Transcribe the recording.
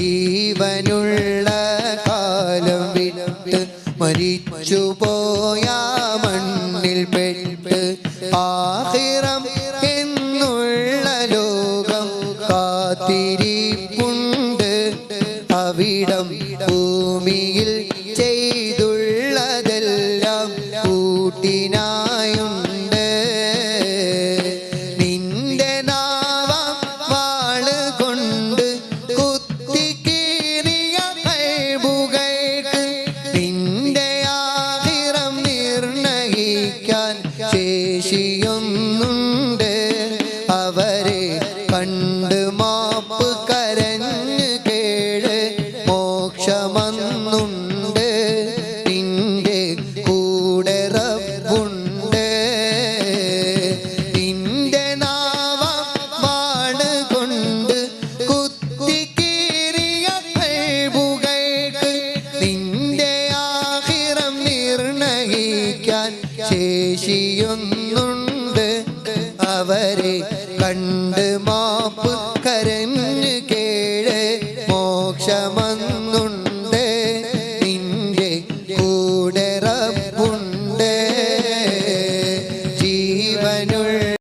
ജീവനുള്ള കാലം വിട്ട് മരിച്ചുപോയ മണ്ണിൽ പെട്ട് ആഖിറം എന്നുള്ള ലോകം കാത്തിരിപ്പുണ്ട്. അവിടം ഭൂമിയിൽ ചെയ്തുള്ളതെല്ലാം കൂട്ടിനായുണ്ട്. നിന്റെ നാവാം വാള് കൊണ്ട് കുത്തിക്കീറിയ കൈബുകൾക്ക് നിന്റെ ആഖിറം നിർണയിക്കാൻ ശേഷിയൊന്നുണ്ട്. അവരെ കണ്ട് മാപ്പ് കരഞ്ഞ് കേള് മോക്ഷമന്നുണ്ട്. നിന്റെ കൂടെ റബ്ബുണ്ട്. നിന്റെ നാവാം വാള് കൊണ്ട് കുത്തിക്കീറിയ കൈബുകൾക്ക് നിന്റെ ആഖിറം നിർണയിക്കാൻ ശേഷിയൊന്നുണ്ട്. അവരെ കണ്ട് മാപ്പ് കരഞ്ഞ്